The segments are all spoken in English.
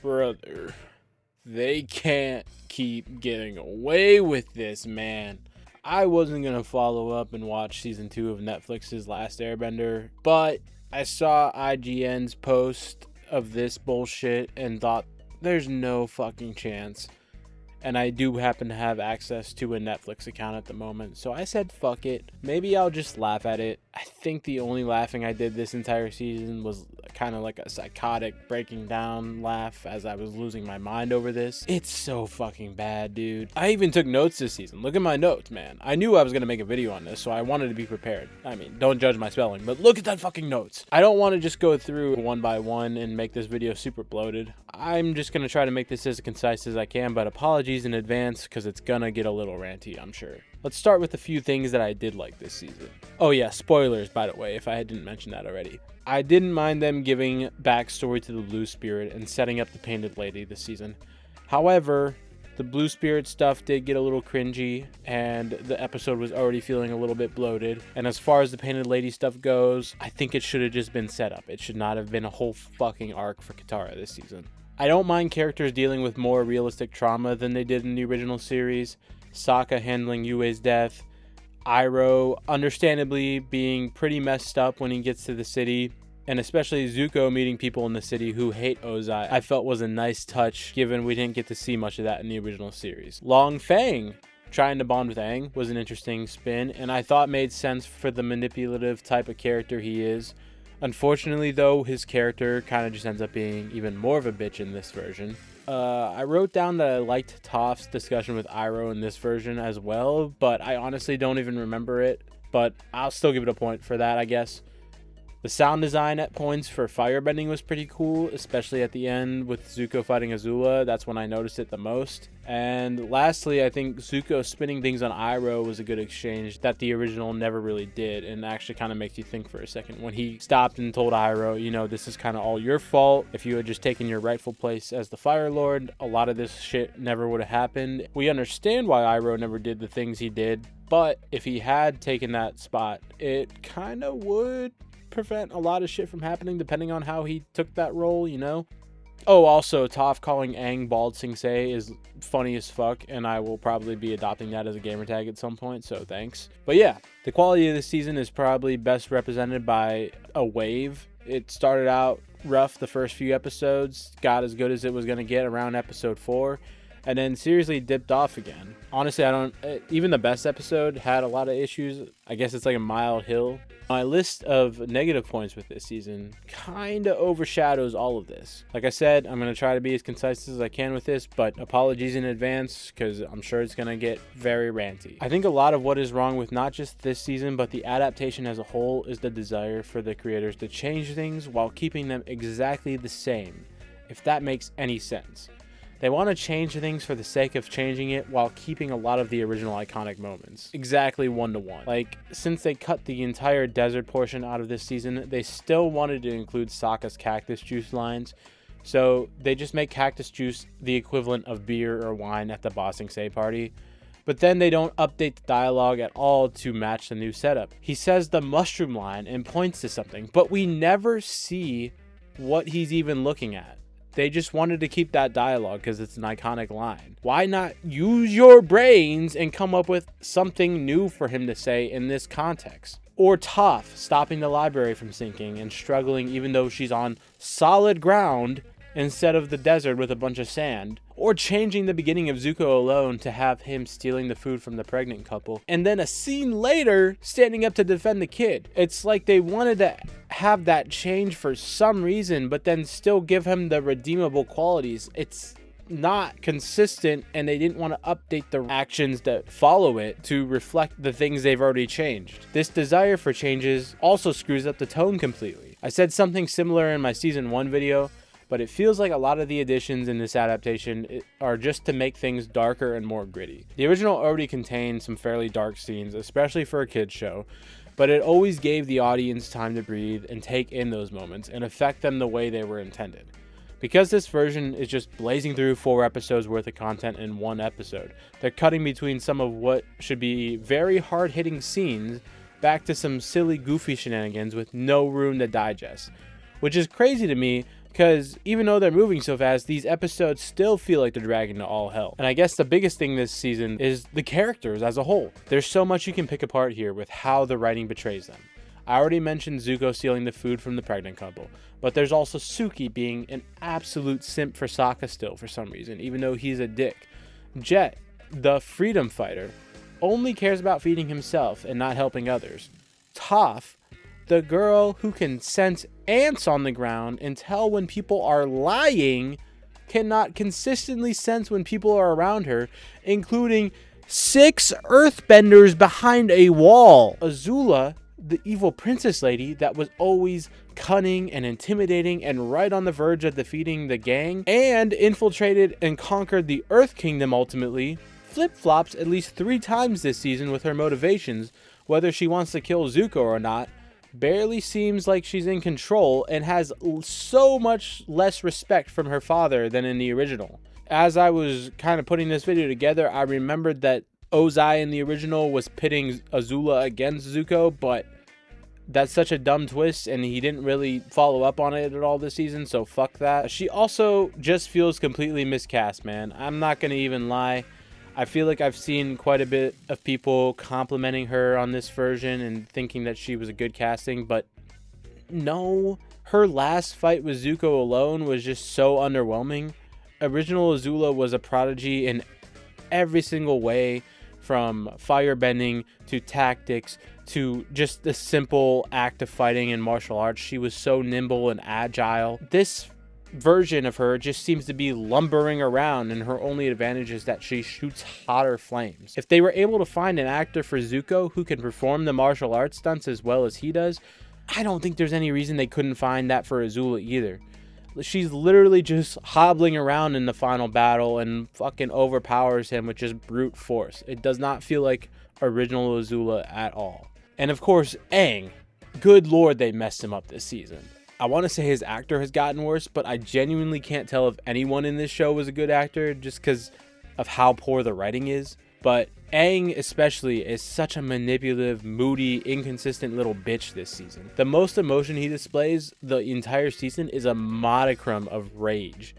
Brother, they can't keep getting away with this, man. I wasn't going to follow up and watch season 2 of Netflix's Last Airbender, but I saw IGN's post of this bullshit and thought there's no fucking chance. And I do happen to have access to a Netflix account at the moment, so I said fuck it. Maybe I'll just laugh at it. I think the only laughing I did this entire season was kind of like a psychotic breaking down laugh as I was losing my mind over this. It's so fucking bad, dude. I even took notes this season. Look at my notes, man. I knew I was going to make a video on this, so I wanted to be prepared. I mean, don't judge my spelling, but look at that fucking notes. I don't want to just go through one by one and make this video super bloated. I'm just going to try to make this as concise as I can, but apologies in advance because it's gonna get a little ranty, I'm sure. Let's start with a few things that I did like this season. Oh yeah, spoilers, by the way, if I didn't mention that already. I didn't mind them giving backstory to the Blue Spirit and setting up the Painted Lady this season. However, the Blue Spirit stuff did get a little cringy, and the episode was already feeling a little bit bloated. And as far as the Painted Lady stuff goes, I think it should have just been set up. It should not have been a whole fucking arc for Katara this season. I don't mind characters dealing with more realistic trauma than they did in the original series. Sokka handling Yue's death. Iroh understandably being pretty messed up when he gets to the city. And especially Zuko meeting people in the city who hate Ozai, I felt was a nice touch given we didn't get to see much of that in the original series. Long Feng trying to bond with Aang was an interesting spin, and I thought made sense for the manipulative type of character he is. Unfortunately, though, his character kind of just ends up being even more of a bitch in this version. I wrote down that I liked Toph's discussion with Iroh in this version as well, but I honestly don't even remember it. But I'll still give it a point for that, I guess. The sound design at points for firebending was pretty cool, especially at the end with Zuko fighting Azula. That's when I noticed it the most. And lastly, I think Zuko spinning things on Iroh was a good exchange that the original never really did, and actually kind of makes you think for a second. When he stopped and told Iroh, you know, this is kind of all your fault. If you had just taken your rightful place as the Fire Lord, a lot of this shit never would have happened. We understand why Iroh never did the things he did, but if he had taken that spot, it kind of would prevent a lot of shit from happening depending on how he took that role, you know? Oh, also, Toph calling Aang Bald Sing Se is funny as fuck, and I will probably be adopting that as a gamer tag at some point, so thanks. But yeah, the quality of this season is probably best represented by a wave. It started out rough the first few episodes, got as good as it was going to get around episode 4, and then seriously dipped off again. Honestly, even the best episode had a lot of issues. I guess it's like a mild hill. My list of negative points with this season kind of overshadows all of this. Like I said, I'm going to try to be as concise as I can with this, but apologies in advance because I'm sure it's going to get very ranty. I think a lot of what is wrong with not just this season, but the adaptation as a whole is the desire for the creators to change things while keeping them exactly the same, if that makes any sense. They want to change things for the sake of changing it while keeping a lot of the original iconic moments. Exactly one-to-one. Like, since they cut the entire desert portion out of this season, they still wanted to include Sokka's cactus juice lines. So they just make cactus juice the equivalent of beer or wine at the Ba Sing Se party. But then they don't update the dialogue at all to match the new setup. He says the mushroom line and points to something, but we never see what he's even looking at. They just wanted to keep that dialogue because it's an iconic line. Why not use your brains and come up with something new for him to say in this context? Or Toph stopping the library from sinking and struggling even though she's on solid ground instead of the desert with a bunch of sand. Or changing the beginning of Zuko alone to have him stealing the food from the pregnant couple. And then a scene later, standing up to defend the kid. It's like they wanted to have that change for some reason, but then still give him the redeemable qualities. It's not consistent, and they didn't want to update the actions that follow it to reflect the things they've already changed. This desire for changes also screws up the tone completely. I said something similar in my season 1 video, but it feels like a lot of the additions in this adaptation are just to make things darker and more gritty. The original already contained some fairly dark scenes, especially for a kids show, but it always gave the audience time to breathe and take in those moments and affect them the way they were intended. Because this version is just blazing through 4 episodes worth of content in one episode, they're cutting between some of what should be very hard-hitting scenes back to some silly, goofy shenanigans with no room to digest, which is crazy to me Because even though they're moving so fast, these episodes still feel like they're dragging to all hell. And I guess the biggest thing this season is the characters as a whole. There's so much you can pick apart here with how the writing betrays them. I already mentioned Zuko stealing the food from the pregnant couple, but there's also Suki being an absolute simp for Sokka still for some reason, even though he's a dick. Jet, the freedom fighter, only cares about feeding himself and not helping others. Toph, the girl who can sense ants on the ground and tell when people are lying, cannot consistently sense when people are around her, including 6 earthbenders behind a wall. Azula, the evil princess lady that was always cunning and intimidating and right on the verge of defeating the gang and infiltrated and conquered the Earth Kingdom ultimately, flip-flops at least 3 times this season with her motivations, whether she wants to kill Zuko or not. Barely seems like she's in control and has so much less respect from her father than in the original. As I was kind of putting this video together, I remembered that Ozai in the original was pitting Azula against Zuko, but that's such a dumb twist and he didn't really follow up on it at all this season, so fuck that. She also just feels completely miscast, man. I'm not gonna even lie. I feel like I've seen quite a bit of people complimenting her on this version and thinking that she was a good casting, but no. Her last fight with Zuko alone was just so underwhelming. Original Azula was a prodigy in every single way, from firebending to tactics to just the simple act of fighting in martial arts. She was so nimble and agile. This version of her just seems to be lumbering around, and her only advantage is that she shoots hotter flames. If they were able to find an actor for Zuko who can perform the martial arts stunts as well as he does, I don't think there's any reason they couldn't find that for Azula either. She's literally just hobbling around in the final battle and fucking overpowers him with just brute force. It does not feel like original Azula at all. And of course, Aang. Good lord, they messed him up this season. I want to say his actor has gotten worse, but I genuinely can't tell if anyone in this show was a good actor just because of how poor the writing is. But Aang especially is such a manipulative, moody, inconsistent little bitch this season. The most emotion he displays the entire season is a modicum of rage,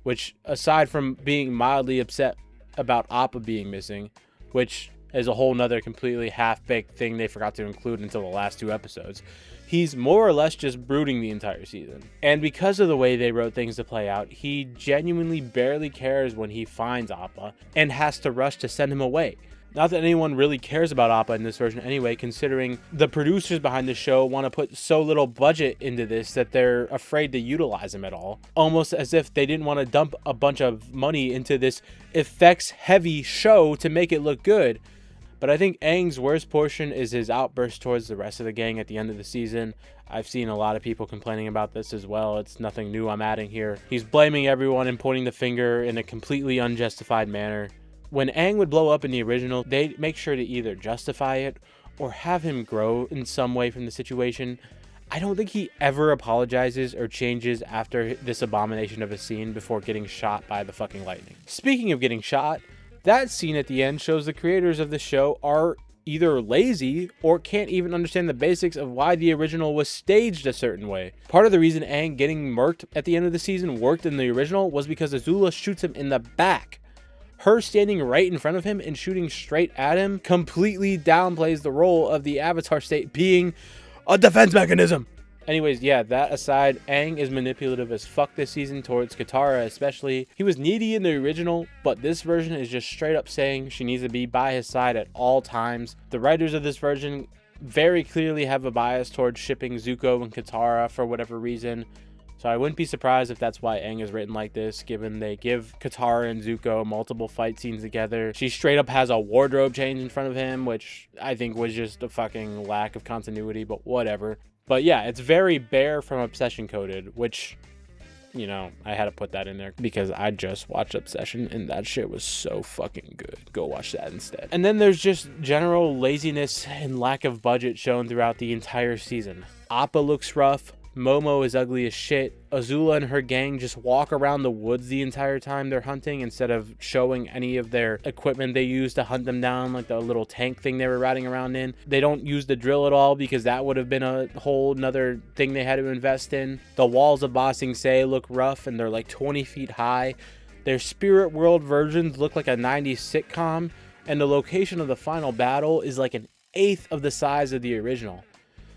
which aside from being mildly upset about Appa being missing, which is a whole nother completely half-baked thing they forgot to include until the last 2 episodes, he's more or less just brooding the entire season. And because of the way they wrote things to play out, he genuinely barely cares when he finds Appa and has to rush to send him away. Not that anyone really cares about Appa in this version anyway, considering the producers behind the show want to put so little budget into this that they're afraid to utilize him at all. Almost as if they didn't want to dump a bunch of money into this effects-heavy show to make it look good. But I think Aang's worst portion is his outburst towards the rest of the gang at the end of the season. I've seen a lot of people complaining about this as well. It's nothing new I'm adding here. He's blaming everyone and pointing the finger in a completely unjustified manner. When Aang would blow up in the original, they'd make sure to either justify it or have him grow in some way from the situation. I don't think he ever apologizes or changes after this abomination of a scene before getting shot by the fucking lightning. Speaking of getting shot, that scene at the end shows the creators of the show are either lazy or can't even understand the basics of why the original was staged a certain way. Part of the reason Aang getting murked at the end of the season worked in the original was because Azula shoots him in the back. Her standing right in front of him and shooting straight at him completely downplays the role of the Avatar state being a defense mechanism. Anyways, yeah, that aside, Aang is manipulative as fuck this season towards Katara especially. He was needy in the original, but this version is just straight up saying she needs to be by his side at all times. The writers of this version very clearly have a bias towards shipping Zuko and Katara for whatever reason. So I wouldn't be surprised if that's why Aang is written like this, given they give Katara and Zuko multiple fight scenes together. She straight up has a wardrobe change in front of him, which I think was just a fucking lack of continuity, but whatever. But yeah, it's very Bear from Obsession coded, which, you know, I had to put that in there because I just watched Obsession and that shit was so fucking good. Go watch that instead. And then there's just general laziness and lack of budget shown throughout the entire season. Appa looks rough. Momo is ugly as shit. Azula and her gang just walk around the woods the entire time they're hunting instead of showing any of their equipment they use to hunt them down, like the little tank thing they were riding around in. They don't use the drill at all because that would have been a whole nother thing they had to invest in. The walls of Ba Sing Se look rough and they're like 20 feet high. Their spirit world versions look like a 90s sitcom, and the location of the final battle is like an eighth of the size of the original.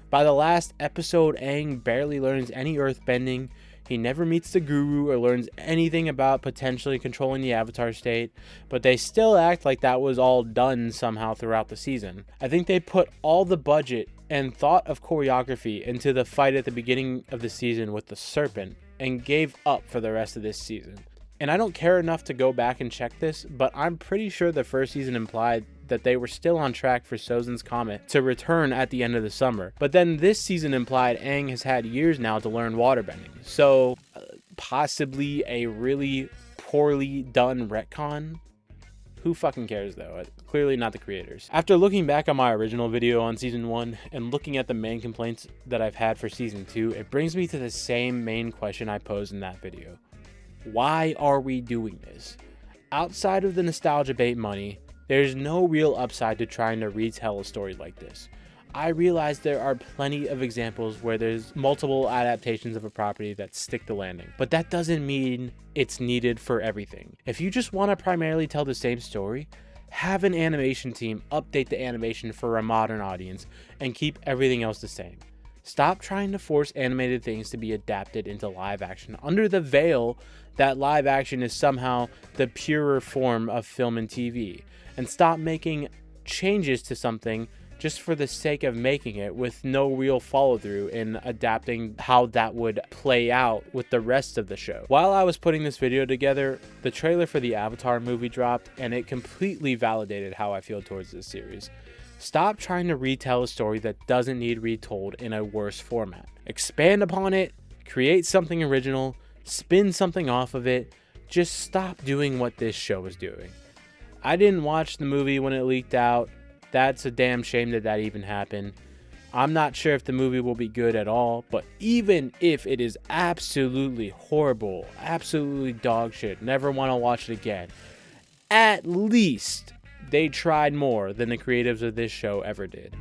By the last episode, Aang barely learns any earthbending. He never meets the guru or learns anything about potentially controlling the Avatar state, but they still act like that was all done somehow throughout the season. I think they put all the budget and thought of choreography into the fight at the beginning of the season with the serpent and gave up for the rest of this season. And I don't care enough to go back and check this, but I'm pretty sure the first season implied that they were still on track for Sozin's comet to return at the end of the summer. But then this season implied Aang has had years now to learn waterbending. So possibly a really poorly done retcon? Who fucking cares though? Clearly not the creators. After looking back on my original video on season 1 and looking at the main complaints that I've had for season 2, it brings me to the same main question I posed in that video. Why are we doing this? Outside of the nostalgia bait money, there's no real upside to trying to retell a story like this. I realize there are plenty of examples where there's multiple adaptations of a property that stick the landing, but that doesn't mean it's needed for everything. If you just want to primarily tell the same story, have an animation team update the animation for a modern audience and keep everything else the same. Stop trying to force animated things to be adapted into live action under the veil that live action is somehow the purer form of film and TV. And stop making changes to something just for the sake of making it with no real follow through in adapting how that would play out with the rest of the show. While I was putting this video together, the trailer for the Avatar movie dropped and it completely validated how I feel towards this series. Stop trying to retell a story that doesn't need retold in a worse format. Expand upon it, create something original, spin something off of it. Just stop doing what this show is doing. I didn't watch the movie when it leaked out. That's a damn shame that even happened. I'm not sure if the movie will be good at all, but even if it is absolutely horrible, absolutely dog shit, never want to watch it again, at least they tried more than the creatives of this show ever did.